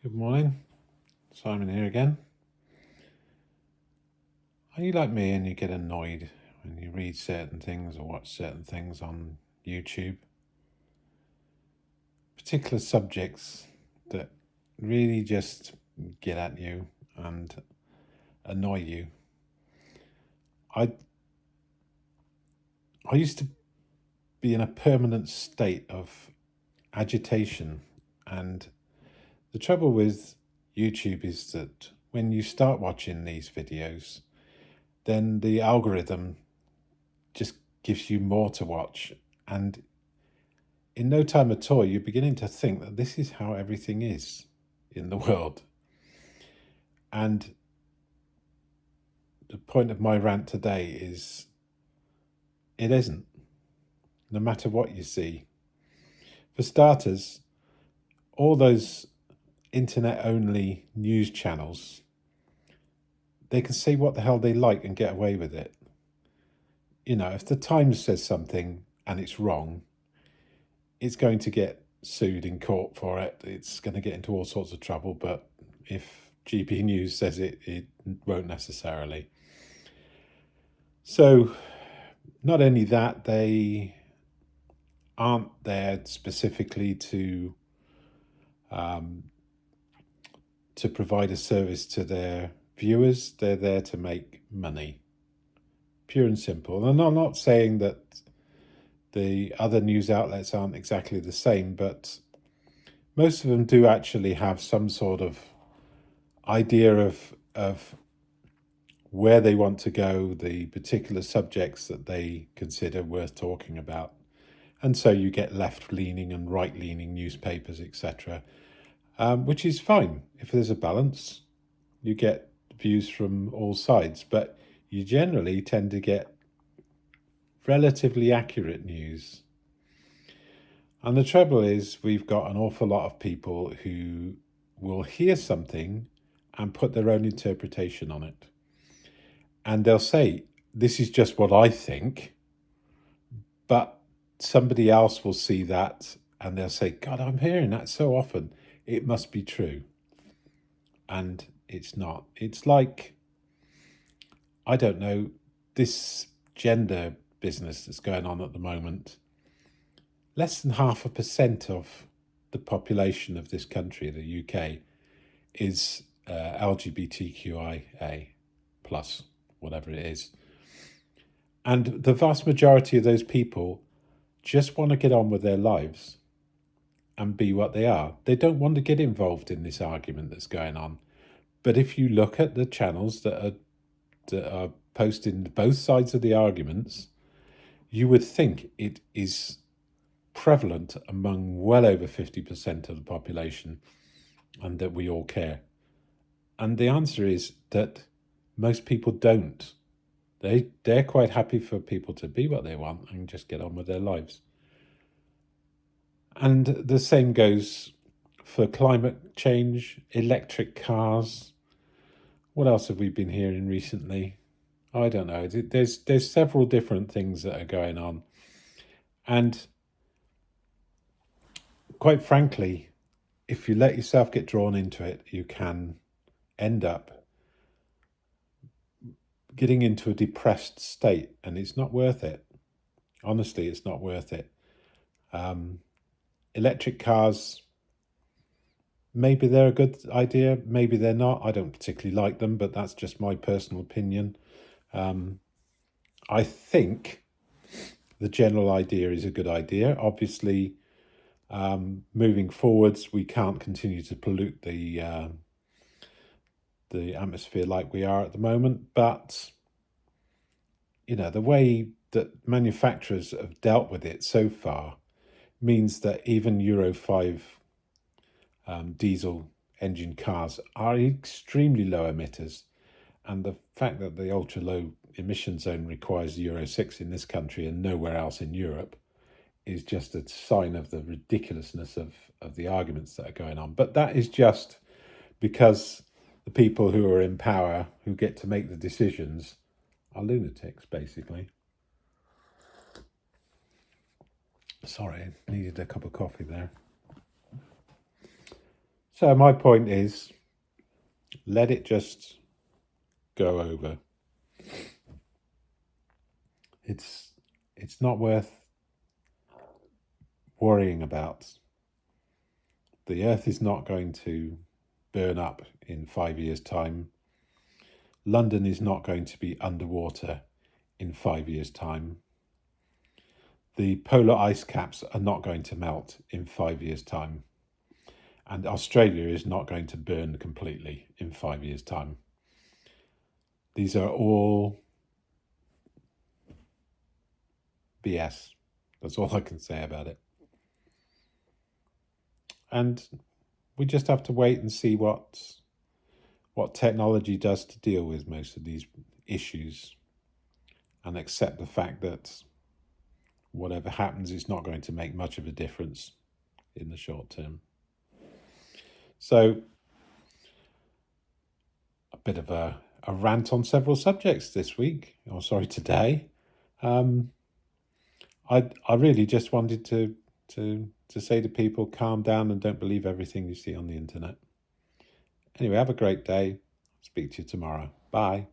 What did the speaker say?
Good morning, Simon here again. Are you like me and you get annoyed when you read certain things or watch certain things on YouTube? Particular subjects that really just get at you and annoy you. I used to be in a permanent state of agitation, and the trouble with YouTube is that when you start watching these videos, then the algorithm just gives you more to watch, and in no time at all you're beginning to think that this is how everything is in the world. And the point of my rant today is it isn't, no matter what you see. For starters, all those internet only news channels, they can say what the hell they like and get away with it. You know, if the Times says something and it's wrong, it's going to get sued in court for it. It's going to get into all sorts of trouble. But if GP News says it, it won't necessarily. So not only that, they aren't there specifically to provide a service to their viewers. They're there to make money, pure and simple. And I'm not saying that the other news outlets aren't exactly the same, but most of them do actually have some sort of idea of where they want to go, the particular subjects that they consider worth talking about. And so you get left-leaning and right-leaning newspapers, etc., which is fine. If there's a balance, you get views from all sides, but you generally tend to get relatively accurate news. And the trouble is, we've got an awful lot of people who will hear something and put their own interpretation on it. And they'll say, this is just what I think, but somebody else will see that and they'll say, God, I'm hearing that so often, it must be true. And it's not. It's like, I don't know, this gender business that's going on at the moment. Less than 0.5% of the population of this country, the UK, is LGBTQIA plus, whatever it is. And the vast majority of those people just want to get on with their lives and be what they are. They don't want to get involved in this argument that's going on. But if you look at the channels that are posting both sides of the arguments, you would think it is prevalent among well over 50% of the population and that we all care. And the answer is that most people don't. They're quite happy for people to be what they want and just get on with their lives. And the same goes for climate change, electric cars. What else have we been hearing recently? I don't know. There's several different things that are going on. And quite frankly, if you let yourself get drawn into it, you can end up getting into a depressed state, and it's not worth it. Honestly, it's not worth it. Electric cars, maybe they're a good idea, maybe they're not. I don't particularly like them, but that's just my personal opinion. I think the general idea is a good idea. Obviously, moving forwards, we can't continue to pollute the atmosphere like we are at the moment, but you know, the way that manufacturers have dealt with it so far means that even Euro 5 diesel engine cars are extremely low emitters. And the fact that the ultra low emission zone requires Euro 6 in this country and nowhere else in Europe is just a sign of the ridiculousness of the arguments that are going on. But that is just because the people who are in power, who get to make the decisions, are lunatics, basically. Sorry, I needed a cup of coffee there. So my point is, let it just go over. It's not worth worrying about. The Earth is not going to burn up in 5 years' time. London is not going to be underwater in 5 years' time. The polar ice caps are not going to melt in 5 years' time. And Australia is not going to burn completely in 5 years' time. These are all BS. That's all I can say about it. And we just have to wait and see what technology does to deal with most of these issues, and accept the fact that whatever happens is not going to make much of a difference in the short term. So, a bit of a rant on several subjects this week, or sorry, today. I really just wanted to say to people, calm down and don't believe everything you see on the internet. Anyway, have a great day. Speak to you tomorrow. Bye.